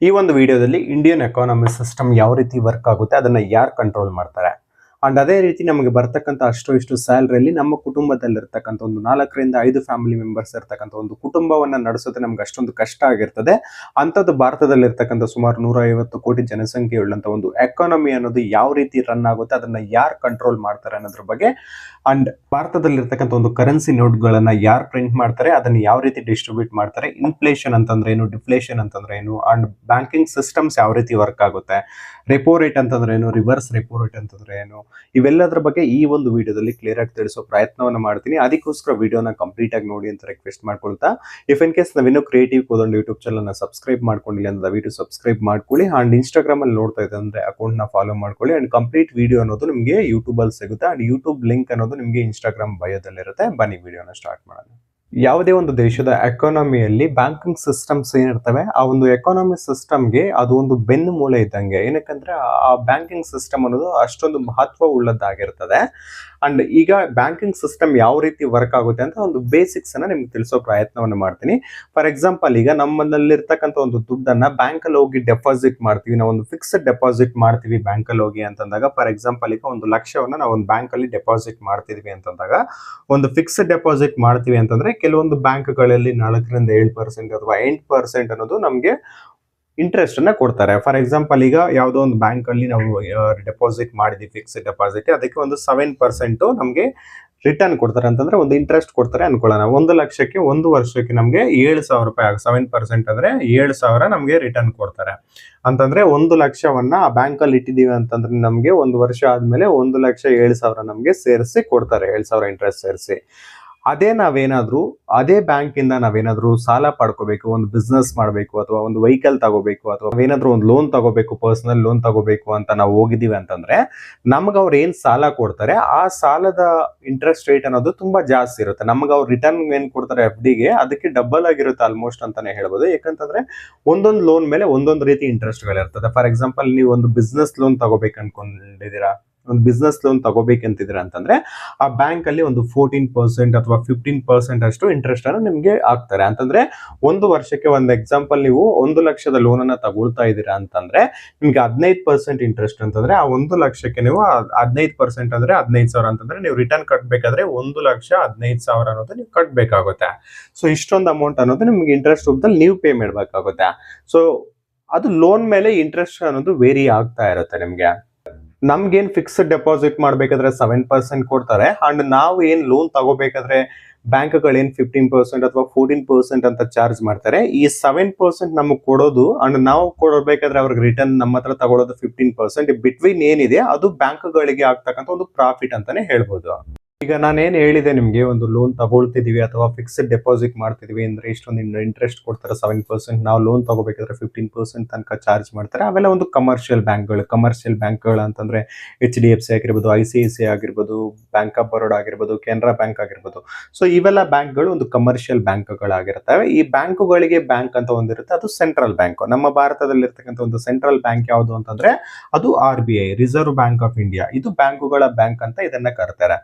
ಈ ಒಂದು ವಿಡಿಯೋದಲ್ಲಿ ಇಂಡಿಯನ್ ಎಕಾನಮಿ ಸಿಸ್ಟಮ್ ಯಾವ ರೀತಿ ವರ್ಕ್ ಆಗುತ್ತೆ, ಅದನ್ನ ಯಾರು ಕಂಟ್ರೋಲ್ ಮಾಡ್ತಾರೆ ಅಂಡ್ ಅದೇ ರೀತಿ ನಮಗೆ ಬರ್ತಕ್ಕಂಥ ಇಷ್ಟು ಸ್ಯಾಲರಿಯಲ್ಲಿ ನಮ್ಮ ಕುಟುಂಬದಲ್ಲಿರ್ತಕ್ಕಂಥ ಒಂದು 4 ರಿಂದ 5 ಫ್ಯಾಮಿಲಿ ಮೆಂಬರ್ಸ್ ಇರ್ತಕ್ಕಂಥ ಒಂದು ಕುಟುಂಬವನ್ನ ನಡೆಸೋದು ನಮ್ಗೆ ಅಷ್ಟೊಂದು ಕಷ್ಟ ಆಗಿರ್ತದೆ. ಅಂಥದ್ದು ಭಾರತದಲ್ಲಿರ್ತಕ್ಕಂಥ ಸುಮಾರು 150 ಕೋಟಿ ಜನಸಂಖ್ಯೆ ಉಳ್ಳಂತ ಒಂದು ಎಕಾನಮಿ ಅನ್ನೋದು ಯಾವ ರೀತಿ ರನ್ ಆಗುತ್ತೆ, ಅದನ್ನ ಯಾರು ಕಂಟ್ರೋಲ್ ಮಾಡ್ತಾರೆ ಅನ್ನೋದ್ರ ಬಗ್ಗೆ ಅಂಡ್ ಭಾರತದಲ್ಲಿರ್ತಕ್ಕಂಥ ಒಂದು ಕರೆನ್ಸಿ ನೋಟ್ಗಳನ್ನ ಯಾರು ಪ್ರಿಂಟ್ ಮಾಡ್ತಾರೆ, ಅದನ್ನ ಯಾವ ರೀತಿ ಡಿಸ್ಟ್ರಿಬ್ಯೂಟ್ ಮಾಡ್ತಾರೆ, ಇನ್ಫ್ಲೇಷನ್ ಅಂತಂದ್ರೆ ಏನು, ಡಿಫ್ಲೇಷನ್ ಅಂತಂದ್ರೆ ಏನು, ಅಂಡ್ ಬ್ಯಾಂಕಿಂಗ್ ಸಿಸ್ಟಮ್ಸ್ ಯಾವ ರೀತಿ ವರ್ಕ್ ಆಗುತ್ತೆ, ರೆಪೋ ರೇಟ್ ಅಂತಂದ್ರೆ ಏನು, ರಿವರ್ಸ್ ರೆಪೋ ರೇಟ್ ಅಂತಂದ್ರೆ ಏನು, ಇವೆಲ್ಲದರ ಬಗ್ಗೆ ಈ ಒಂದು ವಿಡಿಯೋದಲ್ಲಿ ಕ್ಲಿಯರ್ ಆಗಿ ತಿಳಿಸೋ ಪ್ರಯತ್ನವನ್ನ ಮಾಡ್ತೀನಿ. ಅದಕ್ಕೋಸ್ಕರ ವಿಡಿಯೋನ ಕಂಪ್ಲೀಟ್ ಆಗಿ ನೋಡಿ ಅಂತ ರಿಕ್ವೆಸ್ಟ್ ಮಾಡ್ಕೊಳ್ತಾ, ಇಫ್ ಇನ್ ಕೇಸ್ ನಾವಿನ್ನೂ ಕ್ರಿಯೇಟಿವ್ ಕೋದೊಂದು ಯೂಟ್ಯೂಬ್ ಚಾನಲ್ ಸಬ್ಸ್ಕ್ರೈಬ್ ಮಾಡ್ಕೊಂಡಿಲ್ಲ ಅಂದ್ರೆ ದಯವಿಟ್ಟು ಸಬ್ಸ್ಕ್ರೈಬ್ ಮಾಡ್ಕೊಳ್ಳಿ. ಅಂಡ್ ಇನ್ಸ್ಟಾಗ್ರಾಮ್ ಅಲ್ಲಿ ನೋಡ್ತಾ ಇದ್ದೆ ಅಂದ್ರೆ ಅಕೌಂಟ್ ನ ಫಾಲೋ ಮಾಡ್ಕೊಳ್ಳಿ. ಅಂಡ್ ಕಂಪ್ಲೀಟ್ ವಿಡಿಯೋ ಅನ್ನೋದು ನಿಮಗೆ ಯೂಟ್ಯೂಬ್ ಅಲ್ಲಿ ಸಿಗುತ್ತೆ. ಅಂಡ್ ಯೂಟ್ಯೂಬ್ ಲಿಂಕ್ ಅನ್ನೋದು ನಿಮಗೆ ಇನ್ಸ್ಟಾಗ್ರಾಮ್ ಬಯೋದಲ್ಲಿ ಇರುತ್ತೆ. ಬನ್ನಿ ವಿಡಿಯೋನ ಸ್ಟಾರ್ಟ್ ಮಾಡೋಣ. ಯಾವುದೇ ಒಂದು ದೇಶದ ಎಕಾನಮಿಯಲ್ಲಿ ಬ್ಯಾಂಕಿಂಗ್ ಸಿಸ್ಟಮ್ಸ್ ಏನಿರ್ತವೆ, ಆ ಒಂದು ಎಕಾನಮಿ ಸಿಸ್ಟಮ್ಗೆ ಅದು ಒಂದು ಬೆನ್ನು ಮೂಳೆ ಇದ್ದಂಗೆ. ಏನಕ್ಕಂದ್ರೆ ಆ ಬ್ಯಾಂಕಿಂಗ್ ಸಿಸ್ಟಮ್ ಅನ್ನೋದು ಅಷ್ಟೊಂದು ಮಹತ್ವ ಉಳ್ಳದ್ದಾಗಿರ್ತದೆ. ಅಂಡ್ ಈಗ ಬ್ಯಾಂಕಿಂಗ್ ಸಿಸ್ಟಮ್ ಯಾವ ರೀತಿ ವರ್ಕ್ ಆಗುತ್ತೆ ಅಂತ ಒಂದು ಬೇಸಿಕ್ಸ್ ಅನ್ನ ನಿಮ್ಗೆ ತಿಳಿಸೋ ಪ್ರಯತ್ನವನ್ನು ಮಾಡ್ತೀನಿ. ಫಾರ್ ಎಕ್ಸಾಂಪಲ್, ಈಗ ನಮ್ಮಲ್ಲಿರ್ತಕ್ಕಂಥ ಒಂದು ದುಡ್ಡನ್ನ ಬ್ಯಾಂಕ್ ಅಲ್ಲಿ ಹೋಗಿ ಡೆಪಾಸಿಟ್ ಮಾಡ್ತೀವಿ, ನಾವು ಒಂದು ಫಿಕ್ಸ್ಡ್ ಡೆಪಾಸಿಟ್ ಮಾಡ್ತೀವಿ ಬ್ಯಾಂಕ್ ಅಲ್ಲಿ ಹೋಗಿ ಅಂತಂದಾಗ, ಫಾರ್ ಎಕ್ಸಾಂಪಲ್ ಈಗ 1 ಲಕ್ಷವನ್ನ ನಾವು ಒಂದು ಬ್ಯಾಂಕ್ ಅಲ್ಲಿ ಡೆಪಾಸಿಟ್ ಮಾಡ್ತಿದ್ವಿ ಅಂತಂದಾಗ, ಒಂದು ಫಿಕ್ಸ್ಡ್ ಡೆಪಾಸಿಟ್ ಮಾಡ್ತೀವಿ ಅಂತಂದ್ರೆ ಕೆಲವೊಂದು ಬ್ಯಾಂಕ್ಗಳಲ್ಲಿ 4 ರಿಂದ 7% ಅಥವಾ 8% ಅನ್ನೋದು ನಮಗೆ ಇಂಟ್ರೆಸ್ಟ್ ಅನ್ನ ಕೊಡ್ತಾರೆ. ಫಾರ್ ಎಕ್ಸಾಂಪಲ್, ಈಗ ಯಾವುದೋ ಒಂದು ಬ್ಯಾಂಕ್ ಅಲ್ಲಿ ನಾವು ಡೆಪಾಸಿಟ್ ಮಾಡಿದ್ವಿ ಫಿಕ್ಸ್ಡ್ ಡೆಪಾಸಿಟ್, ಅದಕ್ಕೆ ಒಂದು 7% ನಮಗೆ ರಿಟರ್ನ್ ಕೊಡ್ತಾರೆ ಅಂತಂದ್ರೆ ಒಂದು ಇಂಟ್ರೆಸ್ಟ್ ಕೊಡ್ತಾರೆ ಅನ್ಕೊಳ್ಳೋಣ. 1 ಲಕ್ಷಕ್ಕೆ 1 ವರ್ಷಕ್ಕೆ ನಮಗೆ 7,000 ರೂಪಾಯಿ, 7% ಅಂದ್ರೆ 7,000 ನಮಗೆ ರಿಟರ್ನ್ ಕೊಡ್ತಾರೆ. ಅಂತಂದ್ರೆ 1 ಲಕ್ಷವನ್ನ ಆ ಬ್ಯಾಂಕ್ ಅಲ್ಲಿ ಇಟ್ಟಿದೀವಿ ಅಂತಂದ್ರೆ ನಮಗೆ 1 ವರ್ಷ ಆದ್ಮೇಲೆ 1,07,000 ನಮಗೆ ಸೇರಿಸಿ ಕೊಡ್ತಾರೆ, 7,000 ಇಂಟ್ರೆಸ್ಟ್ ಸೇರಿಸಿ. ಅದೇ ಬ್ಯಾಂಕ್ ಇಂದ ನಾವೇನಾದ್ರೂ ಸಾಲ ಪಡ್ಕೋಬೇಕು, ಒಂದು ಬಿಸ್ನೆಸ್ ಮಾಡಬೇಕು, ಅಥವಾ ಒಂದು ವೆಹಿಕಲ್ ತಗೋಬೇಕು, ಅಥವಾ ಏನಾದ್ರೂ ಒಂದು ಲೋನ್ ತಗೋಬೇಕು, ಪರ್ಸನಲ್ ಲೋನ್ ತಗೋಬೇಕು ಅಂತ ನಾವು ಹೋಗಿದೀವಿ ಅಂತಂದ್ರೆ, ನಮ್ಗೆ ಅವ್ರು ಏನ್ ಸಾಲ ಕೊಡ್ತಾರೆ ಆ ಸಾಲದ ಇಂಟ್ರೆಸ್ಟ್ ರೇಟ್ ಅನ್ನೋದು ತುಂಬಾ ಜಾಸ್ತಿ ಇರುತ್ತೆ. ನಮ್ಗೆ ಅವ್ರು ರಿಟರ್ನ್ ಏನ್ ಕೊಡ್ತಾರೆ FD ಗೆ, ಅದಕ್ಕೆ ಡಬಲ್ ಆಗಿರುತ್ತೆ ಆಲ್ಮೋಸ್ಟ್ ಅಂತಾನೆ ಹೇಳ್ಬೋದು. ಯಾಕಂತಂದ್ರೆ ಒಂದೊಂದು ಲೋನ್ ಮೇಲೆ ಒಂದೊಂದು ರೀತಿ ಇಂಟ್ರೆಸ್ಟ್ ಗಳಿರ್ತದೆ. ಫಾರ್ ಎಕ್ಸಾಂಪಲ್, ನೀವು ಒಂದು ಬಿಸ್ನೆಸ್ ಲೋನ್ ತಗೋಬೇಕು ಅನ್ಕೊಂಡಿದ್ದೀರಾ, ಒಂದು ಬಿಸ್ನೆಸ್ ಲೋನ್ ತಗೋಬೇಕಂತಿದ್ರ ಅಂತಂದ್ರೆ ಆ ಬ್ಯಾಂಕ್ ಅಲ್ಲಿ ಒಂದು 14% ಅಥವಾ 15% ಅಷ್ಟು ಇಂಟ್ರೆಸ್ಟ್ ಅನ್ನು ನಿಮ್ಗೆ ಹಾಕ್ತಾರೆ. ಅಂತಂದ್ರೆ 1 ವರ್ಷಕ್ಕೆ, ಒಂದು ಎಕ್ಸಾಂಪಲ್, ನೀವು 1 ಲಕ್ಷದ ಲೋನ್ ಅನ್ನ ತಗೊಳ್ತಾ ಇದ್ದೀರಾ ಅಂತಂದ್ರೆ ನಿಮ್ಗೆ 15% ಇಂಟ್ರೆಸ್ಟ್ ಅಂತಂದ್ರೆ ಆ 1 ಲಕ್ಷಕ್ಕೆ ನೀವು 15% ಅಂದ್ರೆ 15,000 ಅಂತಂದ್ರೆ ನೀವು ರಿಟರ್ನ್ ಕಟ್ಬೇಕಾದ್ರೆ 1,15,000 ಅನ್ನೋದು ನೀವು ಕಟ್ಬೇಕಾಗುತ್ತೆ. ಸೊ ಇಷ್ಟೊಂದು ಅಮೌಂಟ್ ಅನ್ನೋದು ನಿಮ್ಗೆ ಇಂಟ್ರೆಸ್ಟ್ ರೂಪದಲ್ಲಿ ನೀವು ಪೇ ಮಾಡ್ಬೇಕಾಗುತ್ತೆ. ಸೊ ಅದು ಲೋನ್ ಮೇಲೆ ಇಂಟ್ರೆಸ್ಟ್ ಅನ್ನೋದು ವೇರಿ ಆಗ್ತಾ ಇರುತ್ತೆ ನಿಮ್ಗೆ. ನಮ್ಗೇನ್ ಫಿಕ್ಸ್ಡ್ ಡೆಪಾಸಿಟ್ ಮಾಡ್ಬೇಕಾದ್ರೆ 7% ಕೊಡ್ತಾರೆ. ಅಂಡ್ ನಾವು ಏನ್ ಲೋನ್ ತಗೋಬೇಕಾದ್ರೆ ಬ್ಯಾಂಕ್ಗಳೇನ್ 15% ಅಥವಾ 14% ಅಂತ ಚಾರ್ಜ್ ಮಾಡ್ತಾರೆ. ಈ 7% ನಮಗೆ ಕೊಡೋದು ಅಂಡ್ ನಾವು ಕೊಡಬೇಕಾದ್ರೆ ಅವ್ರಿಗೆ ರಿಟರ್ನ್ ನಮ್ಮ ಹತ್ರ ತಗೊಳ್ಳೋದು 15%. ಬಿಟ್ವೀನ್ ಏನಿದೆ ಅದು ಬ್ಯಾಂಕ್ಗಳಿಗೆ ಆಗ್ತಕ್ಕಂಥ ಒಂದು ಪ್ರಾಫಿಟ್ ಅಂತಾನೆ ಹೇಳ್ಬೋದು. ಈಗ ನಾನೇನ್ ಹೇಳಿದೆ ನಿಮ್ಗೆ, ಒಂದು ಲೋನ್ ತಗೊಳ್ತಿದೀವಿ ಅಥವಾ ಫಿಕ್ಸ್ಡ್ ಡೆಪಾಸಿಟ್ ಮಾಡ್ತಿದೀವಿ ಅಂದ್ರೆ ಇಷ್ಟೊಂದು ಇಂಟ್ರೆಸ್ಟ್ ಕೊಡ್ತಾರೆ 7%. ನಾವು ಲೋನ್ ತಗೋಬೇಕಾದ್ರೆ 15% ತನಕ ಚಾರ್ಜ್ ಮಾಡ್ತಾರೆ. ಅವೆಲ್ಲ ಒಂದು ಕಮರ್ಷಿಯಲ್ ಬ್ಯಾಂಕ್ಗಳು ಅಂತಂದ್ರೆ HDFC ಆಗಿರ್ಬೋದು, ICICI ಆಗಿರ್ಬೋದು, ಬ್ಯಾಂಕ್ ಆಫ್ ಬರೋಡಾ ಆಗಿರ್ಬೋದು, ಕೆನರಾ ಬ್ಯಾಂಕ್ ಆಗಿರ್ಬೋದು. ಸೊ ಇವೆಲ್ಲ ಬ್ಯಾಂಕ್ಗಳು ಒಂದು ಕಮರ್ಷಿಯಲ್ ಬ್ಯಾಂಕ್ಗಳಾಗಿರ್ತವೆ. ಈ ಬ್ಯಾಂಕುಗಳಿಗೆ ಬ್ಯಾಂಕ್ ಅಂತ ಒಂದಿರುತ್ತೆ, ಅದು ಸೆಂಟ್ರಲ್ ಬ್ಯಾಂಕ್. ನಮ್ಮ ಭಾರತದಲ್ಲಿ ಇರ್ತಕ್ಕಂಥ ಒಂದು ಸೆಂಟ್ರಲ್ ಬ್ಯಾಂಕ್ ಯಾವುದು ಅಂತಂದ್ರೆ ಅದು RBI, reserve bank of India. ಇದು ಬ್ಯಾಂಕುಗಳ ಬ್ಯಾಂಕ್ ಅಂತ ಇದನ್ನ ಕರ್ತಾರೆ.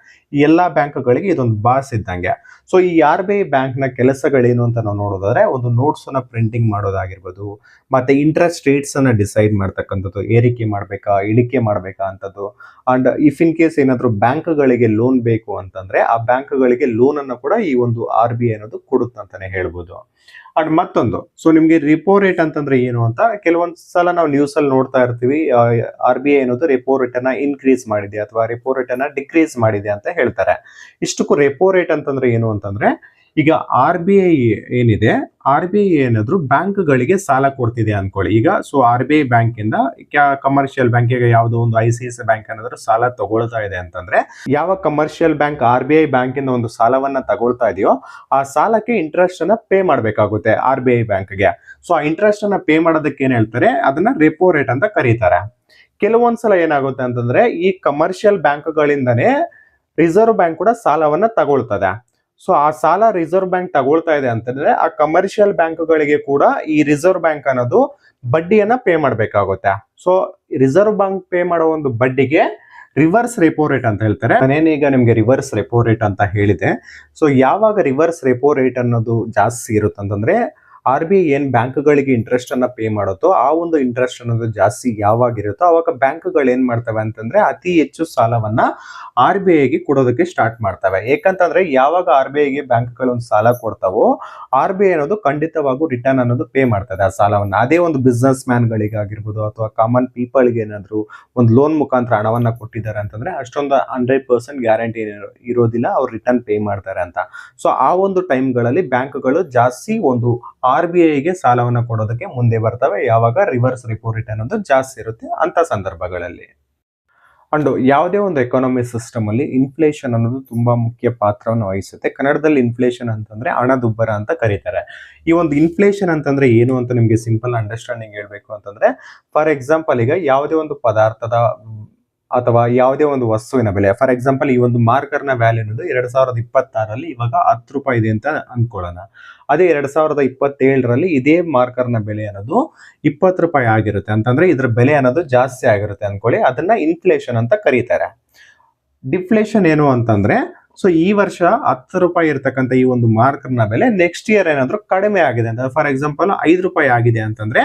ಎಲ್ಲಾ ಬ್ಯಾಂಕ್ಗಳಿಗೆ ಇದೊಂದು ಬಾಸ್ ಇದ್ದಂಗೆ. ಸೊ ಈ RBI ಬ್ಯಾಂಕ್ ನ ಕೆಲಸಗಳೇನು ಅಂತ ನಾವು ನೋಡೋದಾದ್ರೆ, ಒಂದು ನೋಟ್ಸ್ ಅನ್ನ ಪ್ರಿಂಟಿಂಗ್ ಮಾಡೋದಾಗಿರ್ಬೋದು, ಮತ್ತೆ ಇಂಟ್ರೆಸ್ಟ್ ರೇಟ್ಸ್ ಅನ್ನ ಡಿಸೈಡ್ ಮಾಡ್ತಕ್ಕಂಥದ್ದು, ಏರಿಕೆ ಮಾಡ್ಬೇಕಾ ಇಳಿಕೆ ಮಾಡ್ಬೇಕಾ ಅಂತದ್ದು. ಅಂಡ್ ಇಫ್ ಇನ್ ಕೇಸ್ ಏನಾದ್ರು ಬ್ಯಾಂಕ್ಗಳಿಗೆ ಲೋನ್ ಬೇಕು ಅಂತಂದ್ರೆ ಆ ಬ್ಯಾಂಕ್ಗಳಿಗೆ ಲೋನ್ ಅನ್ನ ಕೂಡ ಈ ಒಂದು RBI ಅನ್ನೋದು ಕೊಡುತ್ತಂತಾನೆ ಹೇಳ್ಬೋದು. ಅಂಡ್ ಮತ್ತೊಂದು, ಸೊ ನಿಮ್ಗೆ ರಿಪೋ ರೇಟ್ ಅಂತಂದ್ರೆ ಏನು ಅಂತ ಕೆಲವೊಂದ್ ಸಲ ನಾವು ನ್ಯೂಸ್ ಅಲ್ಲಿ ನೋಡ್ತಾ ಇರ್ತೀವಿ. RBI ಅನ್ನೋದು ರೆಪೋ ರೇಟ್ ಅನ್ನ ಇನ್ಕ್ರೀಸ್ ಮಾಡಿದೆ ಅಥವಾ ರೆಪೋ ರೇಟ್ ಅನ್ನ ಡಿಕ್ರೀಸ್ ಮಾಡಿದೆ ಅಂತ ಹೇಳ್ತಾರೆ. ಇಷ್ಟಕ್ಕೂ ರೆಪೋ ರೇಟ್ ಅಂತಂದ್ರೆ ಏನು ಅಂತಂದ್ರೆ, ಈಗ RBI ಏನಿದೆ, RBI ಏನಾದ್ರು ಬ್ಯಾಂಕ್ಗಳಿಗೆ ಸಾಲ ಕೊಡ್ತಿದೆ ಅನ್ಕೊಳ್ಳಿ. ಈಗ ಸೊ RBI ಬ್ಯಾಂಕ್ ಇಂದ ಕಮರ್ಷಿಯಲ್ ಬ್ಯಾಂಕಿಗೆ ಯಾವುದೋ ಒಂದು ICICI ಬ್ಯಾಂಕ್ ಏನಾದ್ರು ಸಾಲ ತಗೊಳ್ತಾ ಇದೆ ಅಂತಂದ್ರೆ, ಯಾವ ಕಮರ್ಷಿಯಲ್ ಬ್ಯಾಂಕ್ RBI ಬ್ಯಾಂಕ್ ಇಂದ ಒಂದು ಸಾಲವನ್ನ ತಗೊಳ್ತಾ ಇದೆಯೋ ಆ ಸಾಲಕ್ಕೆ ಇಂಟ್ರೆಸ್ಟ್ ಅನ್ನ ಪೇ ಮಾಡ್ಬೇಕಾಗುತ್ತೆ RBI ಬ್ಯಾಂಕ್ಗೆ. ಸೊ ಆ ಇಂಟ್ರೆಸ್ಟ್ ಅನ್ನ ಪೇ ಮಾಡೋದಕ್ಕೆ ಏನ್ ಹೇಳ್ತಾರೆ, ಅದನ್ನ ರೆಪೋ ರೇಟ್ ಅಂತ ಕರೀತಾರೆ. ಕೆಲವೊಂದ್ಸಲ ಏನಾಗುತ್ತೆ ಅಂತಂದ್ರೆ, ಈ ಕಮರ್ಷಿಯಲ್ ಬ್ಯಾಂಕ್ಗಳಿಂದನೇ ರಿಸರ್ವ್ ಬ್ಯಾಂಕ್ ಕೂಡ ಸಾಲವನ್ನ ತಗೊಳ್ತದೆ. ಸೊ ಆ ಸಾಲ ರಿಸರ್ವ್ ಬ್ಯಾಂಕ್ ತಗೊಳ್ತಾ ಇದೆ ಅಂತಂದ್ರೆ ಆ ಕಮರ್ಷಿಯಲ್ ಬ್ಯಾಂಕ್ಗಳಿಗೆ ಕೂಡ ಈ ರಿಸರ್ವ್ ಬ್ಯಾಂಕ್ ಅನ್ನೋದು ಬಡ್ಡಿಯನ್ನ ಪೇ ಮಾಡ್ಬೇಕಾಗುತ್ತೆ. ಸೊ ರಿಸರ್ವ್ ಬ್ಯಾಂಕ್ ಪೇ ಮಾಡೋ ಒಂದು ಬಡ್ಡಿಗೆ ರಿವರ್ಸ್ ರೆಪೋ ರೇಟ್ ಅಂತ ಹೇಳ್ತಾರೆ. ನಾನೇನೀಗ ನಿಮ್ಗೆ ರಿವರ್ಸ್ ರೆಪೋ ರೇಟ್ ಅಂತ ಹೇಳಿದೆ. ಸೊ ಯಾವಾಗ ರಿವರ್ಸ್ ರೆಪೋ ರೇಟ್ ಅನ್ನೋದು ಜಾಸ್ತಿ ಇರುತ್ತೆ ಅಂತಂದ್ರೆ, RBI ಏನ್ ಬ್ಯಾಂಕ್ಗಳಿಗೆ ಇಂಟ್ರೆಸ್ಟ್ ಅನ್ನ ಪೇ ಮಾಡುತ್ತೋ ಆ ಒಂದು ಇಂಟ್ರೆಸ್ಟ್ ಅನ್ನೋದು ಜಾಸ್ತಿ ಯಾವಾಗಿರುತ್ತೋ ಅವಾಗ ಬ್ಯಾಂಕ್ಗಳು ಏನ್ ಮಾಡ್ತವೆ ಅಂತಂದ್ರೆ ಅತಿ ಹೆಚ್ಚು ಸಾಲವನ್ನ RBIಗೆ ಕೊಡೋದಕ್ಕೆ ಸ್ಟಾರ್ಟ್ ಮಾಡ್ತವೆ. ಯಾಕಂತಂದ್ರೆ ಯಾವಾಗ RBIಗೆ ಬ್ಯಾಂಕ್ಗಳು ಒಂದು ಸಾಲ ಕೊಡ್ತಾವೋ RBI ಅನ್ನೋದು ಖಂಡಿತವಾಗೂ ರಿಟರ್ನ್ ಅನ್ನೋದು ಪೇ ಮಾಡ್ತದೆ ಆ ಸಾಲವನ್ನ. ಅದೇ ಒಂದು ಬಿಸ್ನೆಸ್ ಮ್ಯಾನ್ ಗಳಿಗಾಗಿರ್ಬೋದು ಅಥವಾ ಕಾಮನ್ ಪೀಪಲ್ಗೆ ಏನಾದ್ರು ಒಂದು ಲೋನ್ ಮುಖಾಂತರ ಹಣವನ್ನ ಕೊಟ್ಟಿದ್ದಾರೆ ಅಂತಂದ್ರೆ ಅಷ್ಟೊಂದು 100% ಗ್ಯಾರಂಟಿ ಇರೋದಿಲ್ಲ ಅವ್ರು ರಿಟರ್ನ್ ಪೇ ಮಾಡ್ತಾರೆ ಅಂತ. ಸೊ ಆ ಒಂದು ಟೈಮ್ಗಳಲ್ಲಿ ಬ್ಯಾಂಕ್ಗಳು ಜಾಸ್ತಿ ಒಂದು RBIಗೆ ಸಾಲವನ್ನ ಕೊಡೋದಕ್ಕೆ ಮುಂದೆ ಬರ್ತವೆ ಯಾವಾಗ ರಿವರ್ಸ್ ರೆಪೋ ರೇಟ್ ಅನ್ನೋದು ಜಾಸ್ತಿ ಇರುತ್ತೆ ಅಂತ ಸಂದರ್ಭಗಳಲ್ಲಿ. ಅಂಡ್ ಯಾವುದೇ ಒಂದು ಎಕಾನಮಿ ಸಿಸ್ಟಮ್ ಅಲ್ಲಿ ಇನ್ಫ್ಲೇಷನ್ ಅನ್ನೋದು ತುಂಬಾ ಮುಖ್ಯ ಪಾತ್ರವನ್ನು ವಹಿಸುತ್ತೆ. ಕನ್ನಡದಲ್ಲಿ ಇನ್ಫ್ಲೇಷನ್ ಅಂತಂದ್ರೆ ಹಣದುಬ್ಬರ ಅಂತ ಕರೀತಾರೆ. ಈ ಒಂದು ಇನ್ಫ್ಲೇಷನ್ ಅಂತಂದ್ರೆ ಏನು ಅಂತ ನಿಮ್ಗೆ ಸಿಂಪಲ್ ಅಂಡರ್ಸ್ಟ್ಯಾಂಡಿಂಗ್ ಹೇಳ್ಬೇಕು ಅಂತಂದ್ರೆ, ಫಾರ್ ಎಕ್ಸಾಂಪಲ್ ಈಗ ಯಾವುದೇ ಒಂದು ಪದಾರ್ಥದ ಅಥವಾ ಯಾವುದೇ ಒಂದು ವಸ್ತುವಿನ ಬೆಲೆ, ಫಾರ್ ಎಕ್ಸಾಂಪಲ್ ಈ ಒಂದು ಮಾರ್ಕರ್ನ ವ್ಯಾಲ್ಯೂ ಅನ್ನೋದು 2026ರಲ್ಲಿ ಇವಾಗ 10 ರೂಪಾಯಿ ಇದೆ ಅಂತ ಅನ್ಕೊಳ್ಳೋಣ. ಅದೇ 2027ರಲ್ಲಿ ಇದೇ ಮಾರ್ಕರ್ನ ಬೆಲೆ ಅನ್ನೋದು 20 ರೂಪಾಯಿ ಆಗಿರುತ್ತೆ ಅಂತಂದ್ರೆ ಇದ್ರ ಬೆಲೆ ಅನ್ನೋದು ಜಾಸ್ತಿ ಆಗಿರುತ್ತೆ ಅನ್ಕೊಳ್ಳಿ. ಅದನ್ನ ಇನ್ಫ್ಲೇಷನ್ ಅಂತ ಕರೀತಾರೆ. ಡಿಫ್ಲೇಷನ್ ಏನು ಅಂತಂದ್ರೆ, ಸೊ ಈ ವರ್ಷ 10 ರೂಪಾಯಿ ಇರ್ತಕ್ಕಂಥ ಈ ಒಂದು ಮಾರ್ಕರ್ನ ಬೆಲೆ ನೆಕ್ಸ್ಟ್ ಇಯರ್ ಏನಾದ್ರು ಕಡಿಮೆ ಆಗಿದೆ ಅಂತ, ಫಾರ್ ಎಕ್ಸಾಂಪಲ್ 5 ರೂಪಾಯಿ ಆಗಿದೆ ಅಂತಂದ್ರೆ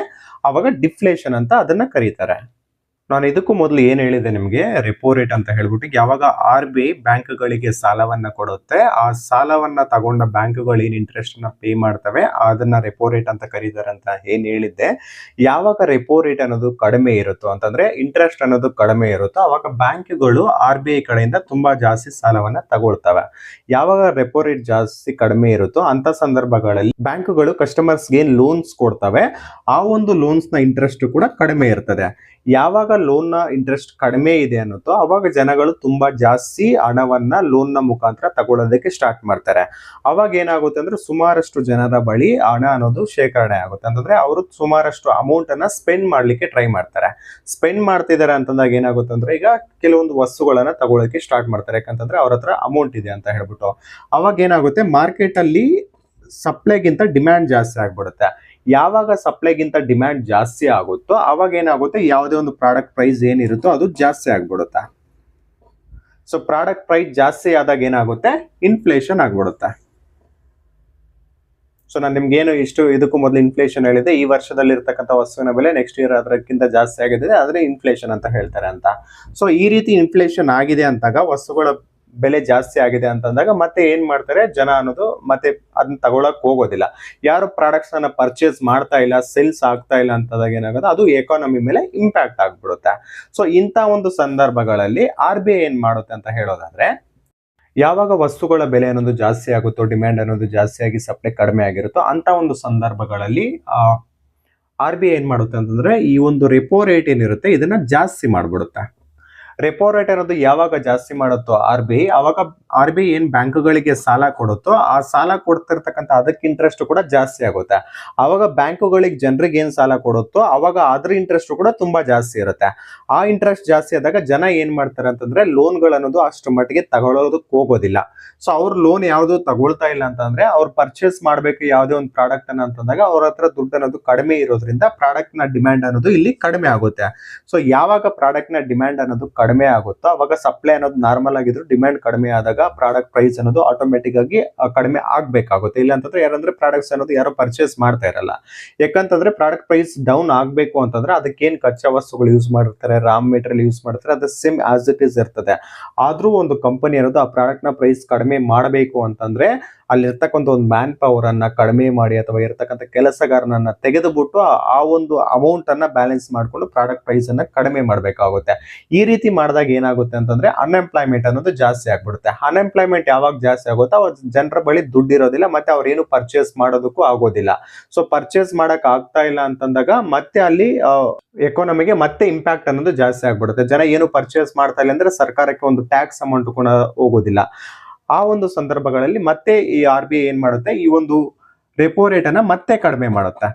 ಅವಾಗ ಡಿಫ್ಲೇಷನ್ ಅಂತ ಅದನ್ನ ಕರೀತಾರೆ. ನಾನು ಇದಕ್ಕೂ ಮೊದಲು ಏನ್ ಹೇಳಿದೆ ನಿಮ್ಗೆ, ರೆಪೋ ರೇಟ್ ಅಂತ ಹೇಳ್ಬಿಟ್ಟು ಯಾವಾಗ RBI ಬ್ಯಾಂಕ್ಗಳಿಗೆ ಸಾಲವನ್ನ ಕೊಡುತ್ತೆ ಆ ಸಾಲವನ್ನ ತಗೊಂಡ ಬ್ಯಾಂಕ್ಗಳು ಏನ್ ಇಂಟ್ರೆಸ್ಟ್ ನ ಪೇ ಮಾಡ್ತವೆ ಅದನ್ನ ರೆಪೋ ರೇಟ್ ಅಂತ ಕರೀತಾರೆ ಅಂತ ಏನ್ ಹೇಳಿದ್ದೆ. ಯಾವಾಗ ರೆಪೋ ರೇಟ್ ಅನ್ನೋದು ಕಡಿಮೆ ಇರುತ್ತೋ ಅಂತಂದ್ರೆ ಇಂಟ್ರೆಸ್ಟ್ ಅನ್ನೋದು ಕಡಿಮೆ ಇರುತ್ತೋ ಅವಾಗ ಬ್ಯಾಂಕ್ಗಳು RBI ಕಡೆಯಿಂದ ತುಂಬಾ ಜಾಸ್ತಿ ಸಾಲವನ್ನ ತಗೊಳ್ತವೆ. ಯಾವಾಗ ರೆಪೋ ರೇಟ್ ಜಾಸ್ತಿ ಕಡಿಮೆ ಇರುತ್ತೋ ಅಂತ ಸಂದರ್ಭಗಳಲ್ಲಿ ಬ್ಯಾಂಕ್ಗಳು ಕಸ್ಟಮರ್ಸ್ಗೆ ಏನ್ ಲೋನ್ಸ್ ಕೊಡ್ತವೆ ಆ ಒಂದು ಲೋನ್ಸ್ ನ ಇಂಟ್ರೆಸ್ಟ್ ಕೂಡ ಕಡಿಮೆ ಇರ್ತದೆ. ಯಾವಾಗ ಲೋನ್ ನ ಇಂಟ್ರೆಸ್ಟ್ ಕಡಿಮೆ ಇದೆ ಅನ್ನೋದು ಅವಾಗ ಜನಗಳು ತುಂಬಾ ಜಾಸ್ತಿ ಹಣವನ್ನ ಲೋನ್ ನ ಮುಖಾಂತರ ತಗೊಳ್ಳೋದಕ್ಕೆ ಸ್ಟಾರ್ಟ್ ಮಾಡ್ತಾರೆ. ಅವಾಗ ಏನಾಗುತ್ತೆ ಅಂದ್ರೆ ಸುಮಾರಷ್ಟು ಜನರ ಬಳಿ ಹಣ ಅನ್ನೋದು ಶೇಖರಣೆ ಆಗುತ್ತೆ. ಅಂತಂದ್ರೆ ಅವರು ಸುಮಾರಷ್ಟು ಅಮೌಂಟ್ ಅನ್ನ ಸ್ಪೆಂಡ್ ಮಾಡ್ಲಿಕ್ಕೆ ಟ್ರೈ ಮಾಡ್ತಾರೆ. ಸ್ಪೆಂಡ್ ಮಾಡ್ತಿದ್ದಾರೆ ಅಂತಂದಾಗ ಏನಾಗುತ್ತೆ ಅಂದ್ರೆ ಈಗ ಕೆಲವೊಂದು ವಸ್ತುಗಳನ್ನ ತಗೊಳ್ಳೋಕೆ ಸ್ಟಾರ್ಟ್ ಮಾಡ್ತಾರೆ, ಯಾಕಂತಂದ್ರೆ ಅವ್ರ ಹತ್ರ ಅಮೌಂಟ್ ಇದೆ ಅಂತ ಹೇಳ್ಬಿಟ್ಟು. ಅವಾಗ ಏನಾಗುತ್ತೆ ಮಾರ್ಕೆಟ್ ಅಲ್ಲಿ ಸಪ್ಲೈಗಿಂತ ಡಿಮ್ಯಾಂಡ್ ಜಾಸ್ತಿ ಆಗ್ಬಿಡುತ್ತೆ. ಯಾವಾಗ ಸಪ್ಲೈಗಿಂತ ಡಿಮ್ಯಾಂಡ್ ಜಾಸ್ತಿ ಆಗುತ್ತೋ ಅವಾಗ ಏನಾಗುತ್ತೆ ಯಾವುದೇ ಒಂದು ಪ್ರಾಡಕ್ಟ್ ಪ್ರೈಸ್ ಏನಿರುತ್ತೋ ಅದು ಜಾಸ್ತಿ ಆಗ್ಬಿಡುತ್ತೆ. ಸೊ ಪ್ರಾಡಕ್ಟ್ ಪ್ರೈಸ್ ಜಾಸ್ತಿ ಆದಾಗ ಏನಾಗುತ್ತೆ ಇನ್ಫ್ಲೇಷನ್ ಆಗ್ಬಿಡುತ್ತೆ. ಸೊ ನಾನು ನಿಮ್ಗೆ ಏನು ಇದಕ್ಕೂ ಮೊದಲು ಇನ್ಫ್ಲೇಷನ್ ಹೇಳಿದೆ, ಈ ವರ್ಷದಲ್ಲಿ ಇರ್ತಕ್ಕಂಥ ವಸ್ತುವಿನ ಬೆಲೆ ನೆಕ್ಸ್ಟ್ ಇಯರ್ ಅದಕ್ಕಿಂತ ಜಾಸ್ತಿ ಆಗಿದೆ ಆದ್ರೆ ಇನ್ಫ್ಲೇಷನ್ ಅಂತ ಹೇಳ್ತಾರೆ ಅಂತ. ಸೊ ಈ ರೀತಿ ಇನ್ಫ್ಲೇಷನ್ ಆಗಿದೆ ಅಂತಾಗ ವಸ್ತುಗಳ ಬೆಲೆ ಜಾಸ್ತಿ ಆಗಿದೆ ಅಂತಂದಾಗ ಮತ್ತೆ ಏನ್ ಮಾಡ್ತಾರೆ ಜನ ಅನ್ನೋದು ಮತ್ತೆ ಅದನ್ನ ತಗೊಳಕ್ ಹೋಗೋದಿಲ್ಲ. ಯಾರು ಪ್ರಾಡಕ್ಟ್ಸ್ ಅನ್ನ ಪರ್ಚೇಸ್ ಮಾಡ್ತಾ ಇಲ್ಲ, ಸೇಲ್ಸ್ ಆಗ್ತಾ ಇಲ್ಲ ಅಂತಂದಾಗ ಏನಾಗುತ್ತೆ ಅದು ಎಕಾನಮಿ ಮೇಲೆ ಇಂಪ್ಯಾಕ್ಟ್ ಆಗ್ಬಿಡುತ್ತೆ. ಸೊ ಇಂಥ ಒಂದು ಸಂದರ್ಭಗಳಲ್ಲಿ RBI ಏನ್ ಮಾಡುತ್ತೆ ಅಂತ ಹೇಳೋದಾದ್ರೆ, ಯಾವಾಗ ವಸ್ತುಗಳ ಬೆಲೆ ಅನ್ನೋದು ಜಾಸ್ತಿ ಆಗುತ್ತೋ, ಡಿಮ್ಯಾಂಡ್ ಅನ್ನೋದು ಜಾಸ್ತಿ ಆಗಿ ಸಪ್ಲೈ ಕಡಿಮೆ ಆಗಿರುತ್ತೋ ಅಂತ ಒಂದು ಸಂದರ್ಭಗಳಲ್ಲಿ RBI ಏನ್ ಮಾಡುತ್ತೆ ಅಂತಂದ್ರೆ ಈ ಒಂದು ರೆಪೋ ರೇಟ್ ಏನಿರುತ್ತೆ ಇದನ್ನ ಜಾಸ್ತಿ ಮಾಡ್ಬಿಡುತ್ತೆ. ರೆಪೋ ರೇಟ್ ಅನ್ನೋದು ಯಾವಾಗ ಜಾಸ್ತಿ ಮಾಡುತ್ತೋ RBI ಅವಾಗ RBI ಏನ್ ಬ್ಯಾಂಕ್ಗಳಿಗೆ ಸಾಲ ಕೊಡುತ್ತೋ ಆ ಸಾಲ ಕೊಡ್ತಿರ್ತಕ್ಕಂಥ ಅದಕ್ಕೆ ಇಂಟ್ರೆಸ್ಟ್ ಕೂಡ ಜಾಸ್ತಿ ಆಗುತ್ತೆ. ಅವಾಗ ಬ್ಯಾಂಕುಗಳಿಗೆ ಜನರಿಗೆ ಏನ್ ಸಾಲ ಕೊಡುತ್ತೋ ಅವಾಗ ಅದ್ರ ಇಂಟ್ರೆಸ್ಟ್ ಕೂಡ ತುಂಬಾ ಜಾಸ್ತಿ ಇರುತ್ತೆ. ಆ ಇಂಟ್ರೆಸ್ಟ್ ಜಾಸ್ತಿ ಆದಾಗ ಜನ ಏನ್ ಮಾಡ್ತಾರೆ ಅಂತಂದ್ರೆ ಲೋನ್ಗಳು ಅನ್ನೋದು ಅಷ್ಟು ಮಟ್ಟಿಗೆ ತಗೊಳ್ಳೋದಕ್ಕೆ ಹೋಗೋದಿಲ್ಲ. ಸೊ ಅವ್ರ ಲೋನ್ ಯಾವ್ದು ತಗೊಳ್ತಾ ಇಲ್ಲ ಅಂತಂದ್ರೆ ಅವ್ರು ಪರ್ಚೇಸ್ ಮಾಡ್ಬೇಕು ಯಾವುದೇ ಒಂದು ಪ್ರಾಡಕ್ಟ್ ಅನ್ನ ಅಂತಂದಾಗ ಅವ್ರ ಹತ್ರ ದುಡ್ಡು ಅನ್ನೋದು ಕಡಿಮೆ ಇರೋದ್ರಿಂದ ಪ್ರಾಡಕ್ಟ್ ನ ಡಿಮ್ಯಾಂಡ್ ಅನ್ನೋದು ಇಲ್ಲಿ ಕಡಿಮೆ ಆಗುತ್ತೆ. ಸೊ ಯಾವಾಗ ಪ್ರಾಡಕ್ಟ್ ನ ಡಿಮ್ಯಾಂಡ್ ಅನ್ನೋದು ಕಡಿಮೆ ಆಗುತ್ತೋ ಅವಾಗ ಸಪ್ಲೈ ಅನ್ನೋದು ನಾರ್ಮಲ್ ಆಗಿದ್ರು ಡಿಮ್ಯಾಂಡ್ ಕಡಿಮೆ ಆದಾಗ ಪ್ರಾಡಕ್ಟ್ ಪ್ರೈಸ್ ಅನ್ನೋದು ಆಟೋಮೆಟಿಕ್ ಆಗಿ ಕಡಿಮೆ ಆಗ್ಬೇಕಾಗುತ್ತೆ. ಇಲ್ಲ ಅಂತಂದ್ರೆ ಯಾರಂದ್ರೆ ಪ್ರಾಡಕ್ಟ್ಸ್ ಅನ್ನೋದು ಯಾರು ಪರ್ಚೇಸ್ ಮಾಡ್ತಾ ಇರಲ್ಲ. ಯಾಕಂತಂದ್ರೆ ಪ್ರಾಡಕ್ಟ್ ಪ್ರೈಸ್ ಡೌನ್ ಆಗ್ಬೇಕು ಅಂತಂದ್ರೆ ಅದಕ್ಕೆ ಏನ್ ಕಚ್ಚಾ ವಸ್ತುಗಳು ಯೂಸ್ ಮಾಡಿರ್ತಾರೆ, ರಾ ಮೆಟೀರಿಯಲ್ ಯೂಸ್ ಮಾಡ್ತಾರೆ, ಅದು ಸೇಮ್ ಆಸ್ ಇಟ್ ಈಸ್ ಇರ್ತದೆ. ಆದ್ರೂ ಒಂದು ಕಂಪನಿ ಅನ್ನೋದು ಆ ಪ್ರಾಡಕ್ಟ್ ನ ಪ್ರೈಸ್ ಕಡಿಮೆ ಮಾಡಬೇಕು ಅಂತಂದ್ರೆ ಅಲ್ಲಿರ್ತಕ್ಕಂಥ ಒಂದು ಮ್ಯಾನ್ ಪವರ್ ಅನ್ನ ಕಡಿಮೆ ಮಾಡಿ ಅಥವಾ ಇರ್ತಕ್ಕಂಥ ಕೆಲಸಗಾರನನ್ನ ತೆಗೆದುಬಿಟ್ಟು ಆ ಒಂದು ಅಮೌಂಟ್ ಅನ್ನ ಬ್ಯಾಲೆನ್ಸ್ ಮಾಡ್ಕೊಂಡು ಪ್ರಾಡಕ್ಟ್ ಪ್ರೈಸ್ ಅನ್ನ ಕಡಿಮೆ ಮಾಡಬೇಕಾಗುತ್ತೆ. ಈ ರೀತಿ ಮಾಡಿದಾಗ ಏನಾಗುತ್ತೆ ಅಂತಂದ್ರೆ ಅನ್ಎಂಪ್ಲಾಯ್ಮೆಂಟ್ ಅನ್ನೋದು ಜಾಸ್ತಿ ಆಗ್ಬಿಡುತ್ತೆ. ಅನ್ಎಂಪ್ಲಾಯ್ಮೆಂಟ್ ಯಾವಾಗ ಜಾಸ್ತಿ ಆಗುತ್ತೋ ಅವಾಗ ಜನರ ಬಳಿ ದುಡ್ಡು ಇರೋದಿಲ್ಲ, ಮತ್ತೆ ಅವ್ರೇನು ಪರ್ಚೇಸ್ ಮಾಡೋದಕ್ಕೂ ಆಗೋದಿಲ್ಲ. ಸೊ ಪರ್ಚೇಸ್ ಮಾಡಕ್ ಆಗ್ತಾ ಇಲ್ಲ ಅಂತಂದಾಗ ಮತ್ತೆ ಅಲ್ಲಿ ಎಕಾನಮಿಗೆ ಮತ್ತೆ ಇಂಪ್ಯಾಕ್ಟ್ ಅನ್ನೋದು ಜಾಸ್ತಿ ಆಗ್ಬಿಡುತ್ತೆ. ಜನ ಏನು ಪರ್ಚೇಸ್ ಮಾಡ್ತಾ ಇಲ್ಲ ಅಂದ್ರೆ ಸರ್ಕಾರಕ್ಕೆ ಒಂದು ಟ್ಯಾಕ್ಸ್ ಅಮೌಂಟ್ ಕೂಡ ಹೋಗೋದಿಲ್ಲ. ಆ ಒಂದು ಸಂದರ್ಭಗಳಲ್ಲಿ ಮತ್ತೆ ಈ RBI ಏನ್ ಮಾಡುತ್ತೆ ಈ ಒಂದು ರೆಪೋ ರೇಟ್ ಅನ್ನ ಮತ್ತೆ ಕಡಿಮೆ ಮಾಡುತ್ತೆ.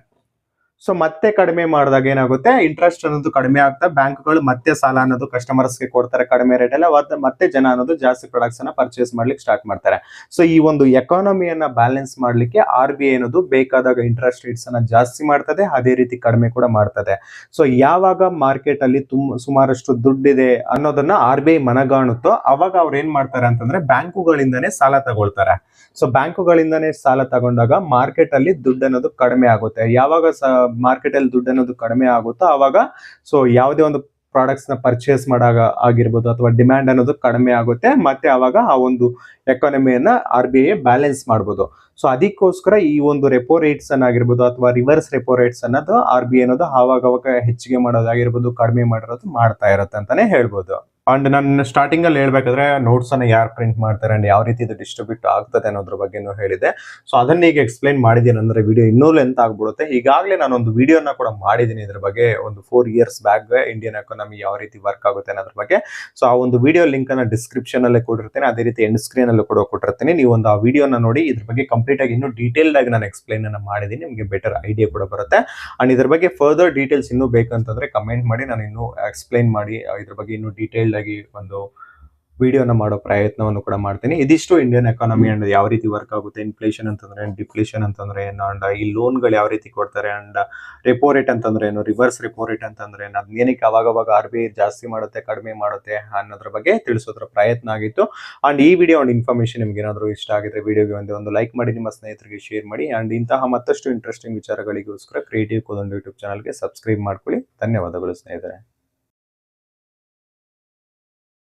ಸೊ ಮತ್ತೆ ಕಡಿಮೆ ಮಾಡಿದಾಗ ಏನಾಗುತ್ತೆ ಇಂಟ್ರೆಸ್ಟ್ ಅನ್ನೋದು ಕಡಿಮೆ ಆಗ್ತಾ ಬ್ಯಾಂಕ್ಗಳು ಮತ್ತೆ ಸಾಲ ಅನ್ನೋದು ಕಸ್ಟಮರ್ಸ್ಗೆ ಕೊಡ್ತಾರೆ ಕಡಿಮೆ ರೇಟ್ ಎಲ್ಲ, ಮತ್ತೆ ಜನ ಅನ್ನೋದು ಜಾಸ್ತಿ ಪ್ರಾಡಕ್ಟ್ಸ್ ಅನ್ನ ಪರ್ಚೇಸ್ ಮಾಡ್ಲಿಕ್ಕೆ ಸ್ಟಾರ್ಟ್ ಮಾಡ್ತಾರೆ. ಸೊ ಈ ಒಂದು ಎಕಾನಮಿಯನ್ನ ಬ್ಯಾಲೆನ್ಸ್ ಮಾಡ್ಲಿಕ್ಕೆ RBI ಅನ್ನೋದು ಬೇಕಾದಾಗ ಇಂಟ್ರೆಸ್ಟ್ ರೇಟ್ಸ್ ಅನ್ನ ಜಾಸ್ತಿ ಮಾಡ್ತದೆ, ಅದೇ ರೀತಿ ಕಡಿಮೆ ಕೂಡ ಮಾಡ್ತದೆ. ಸೊ ಯಾವಾಗ ಮಾರ್ಕೆಟ್ ಅಲ್ಲಿ ಸುಮಾರಷ್ಟು ದುಡ್ಡಿದೆ ಅನ್ನೋದನ್ನ RBI ಮನಗಾಣುತ್ತೋ ಅವಾಗ ಅವ್ರು ಏನ್ ಮಾಡ್ತಾರೆ ಅಂತಂದ್ರೆ ಬ್ಯಾಂಕುಗಳಿಂದನೇ ಸಾಲ ತಗೊಳ್ತಾರೆ. ಸೊ ಬ್ಯಾಂಕುಗಳಿಂದನೇ ಸಾಲ ತಗೊಂಡಾಗ ಮಾರ್ಕೆಟ್ ಅಲ್ಲಿ ದುಡ್ಡು ಅನ್ನೋದು ಕಡಿಮೆ ಆಗುತ್ತೆ. ಯಾವಾಗ ಮಾರ್ಕೆಟ್ ಅಲ್ಲಿ ದುಡ್ಡು ಅನ್ನೋದು ಕಡಿಮೆ ಆಗುತ್ತೋ ಅವಾಗ ಸೊ ಯಾವುದೇ ಒಂದು ಪ್ರಾಡಕ್ಟ್ಸ್ ನ ಪರ್ಚೇಸ್ ಮಾಡಾಗ ಆಗಿರ್ಬೋದು ಅಥವಾ ಡಿಮ್ಯಾಂಡ್ ಅನ್ನೋದು ಕಡಿಮೆ ಆಗುತ್ತೆ, ಮತ್ತೆ ಅವಾಗ ಆ ಒಂದು ಎಕಾನಮಿಯನ್ನ RBI ಬ್ಯಾಲೆನ್ಸ್ ಮಾಡ್ಬೋದು. ಸೊ ಅದಕ್ಕೋಸ್ಕರ ಈ ಒಂದು ರೆಪೋ ರೇಟ್ಸ್ ಆಗಿರ್ಬೋದು ಅಥವಾ ರಿವರ್ಸ್ ರೆಪೋ ರೇಟ್ಸ್ ಅನ್ನೋದು RBI ಅನ್ನೋದು ಅವಾಗ ಹೆಚ್ಚಿಗೆ ಮಾಡೋದಾಗಿರ್ಬೋದು, ಕಡಿಮೆ ಮಾಡಿರೋದು ಮಾಡ್ತಾ ಇರುತ್ತೆ ಅಂತಾನೆ ಹೇಳ್ಬೋದು. ಅಂಡ್ ನಾನು ಸ್ಟಾರ್ಟಿಂಗ್ ಅಲ್ಲಿ ಹೇಳ್ಬೇಕಾದ್ರೆ ನೋಟ್ಸ್ ಅನ್ನ ಯಾರು ಪ್ರಿಂಟ್ ಮಾಡ್ತಾರೆ ಅಂಡ್ ಯಾವ ರೀತಿ ಇದು ಡಿಸ್ಟ್ರಿಬ್ಯೂಟ್ ಆಗ್ತದೆ ಅನ್ನೋದ್ರ ಬಗ್ಗೆನೂ ಹೇಳಿದೆ. ಸೊ ಅದನ್ನ ಈಗ ಎಕ್ಸ್ಪ್ಲೈನ್ ಮಾಡಿದ್ದೀನಿ ಅಂದ್ರೆ ವಿಡಿಯೋ ಇನ್ನೂ ಲೆಂತ್ ಆಗ್ಬಿಡುತ್ತೆ. ಈಗಾಗಲೇ ನಾನು ಒಂದು ವಿಡಿಯೋನ ಕೂಡ ಮಾಡಿದ್ದೀನಿ ಇದ್ರ ಬಗ್ಗೆ, ಒಂದು 4 years ಬ್ಯಾಕ್ ಇಂಡಿಯನ್ ಎಕಾನಮಿ ಯಾವ ರೀತಿ ವರ್ಕ್ ಆಗುತ್ತೆ ಅನ್ನೋದ್ರ ಬಗ್ಗೆ. ಸೊ ಆ ಒಂದು ವಿಡಿಯೋ ಲಿಂಕ್ ಅನ್ನ ಡಿಸ್ಕ್ರಿಪ್ಷನ್ ಅಲ್ಲೇ ಕೊಟ್ಟಿರ್ತೇನೆ, ಅದೇ ರೀತಿ ಎಂಡ್ ಸ್ಕ್ರೀನ್ ಅಲ್ಲೂ ಕೂಡ ಕೊಟ್ಟಿರ್ತೀನಿ. ನೀವು ಒಂದು ಆ ವಿಡಿಯೋನ ನೋಡಿ ಇದ್ರ ಬಗ್ಗೆ ಕಂಪ್ಲೀಟ್ ಆಗಿ ಇನ್ನೂ ಡೀಟೇಲ್ಡ್ ಆಗಿ ನಾನು ಎಕ್ಸ್ಪ್ಲೈನ್ ಅನ್ನ ಮಾಡಿದ್ದೀನಿ, ನಿಮಗೆ ಬೆಟರ್ ಐಡಿಯಾ ಕೂಡ ಬರುತ್ತೆ. ಅಂಡ್ ಇದ್ರ ಬಗ್ಗೆ ಫರ್ದರ್ ಡೀಟೇಲ್ಸ್ ಇನ್ನೂ ಬೇಕಂತಂದ್ರೆ ಕಮೆಂಟ್ ಮಾಡಿ, ನಾನು ಇನ್ನೂ ಎಕ್ಸ್ಪ್ಲೈನ್ ಮಾಡಿ ಇದ್ರ ಬಗ್ಗೆ ಇನ್ನೂ ಡೀಟೇಲ್ಡ್ ಆಗಿ ಒಂದು ವಿಡಿಯೋನ ಮಾಡೋ ಪ್ರಯತ್ನವನ್ನು ಕೂಡ ಮಾಡ್ತೀನಿ. ಇದಿಷ್ಟು ಇಂಡಿಯನ್ ಎಕಾನಮಿ ಅಂಡ್ ಯಾವ ರೀತಿ ವರ್ಕ್ ಆಗುತ್ತೆ, ಇನ್ಫ್ಲೇಷನ್ ಅಂತಂದ್ರೆ ಏನು, ಡಿಫ್ಲೇಷನ್ ಅಂತಂದ್ರೆ ಏನು, ಅಂಡ್ ಈ ಲೋನ್ಗಳು ಯಾವ ರೀತಿ ಕೊಡ್ತಾರೆ, ಅಂಡ್ ರೆಪೋ ರೇಟ್ ಅಂತಂದ್ರೆ ಏನು, ರಿವರ್ಸ್ ರೆಪೋ ರೇಟ್ ಅಂತಂದ್ರೆ ಏನು, ಅದ್ ಏನಕ್ಕೆ ಅವಾಗ RBI ಜಾಸ್ತಿ ಮಾಡುತ್ತೆ ಕಡಿಮೆ ಮಾಡುತ್ತೆ ಅನ್ನೋದ್ರ ಬಗ್ಗೆ ತಿಳಿಸೋದ್ರ ಪ್ರಯತ್ನ ಆಗಿತ್ತು. ಅಂಡ್ ಈ ವಿಡಿಯೋ ಒಂದು ಇನ್ಫಾರ್ಮೇಶನ್ ನಿಮ್ಗೆ ಏನಾದರೂ ಇಷ್ಟ ಆಗಿದ್ರೆ ವಿಡಿಯೋಗೆ ಒಂದು ಲೈಕ್ ಮಾಡಿ, ನಿಮ್ಮ ಸ್ನೇಹಿತರಿಗೆ ಶೇರ್ ಮಾಡಿ. ಅಂಡ್ ಇಂತಹ ಮತ್ತಷ್ಟು ಇಂಟ್ರೆಸ್ಟಿಂಗ್ ವಿಚಾರಗಳಿಗೋಸ್ಕರ ಕ್ರಿಯೇಟಿವ್ ಕೋದಂಡ ಯೂಟ್ಯೂಬ್ ಚಾನಲ್ಗೆ ಸಬ್ಸ್ಕ್ರೈಬ್ ಮಾಡ್ಕೊಳ್ಳಿ. ಧನ್ಯವಾದಗಳು ಸ್ನೇಹಿತರೆ.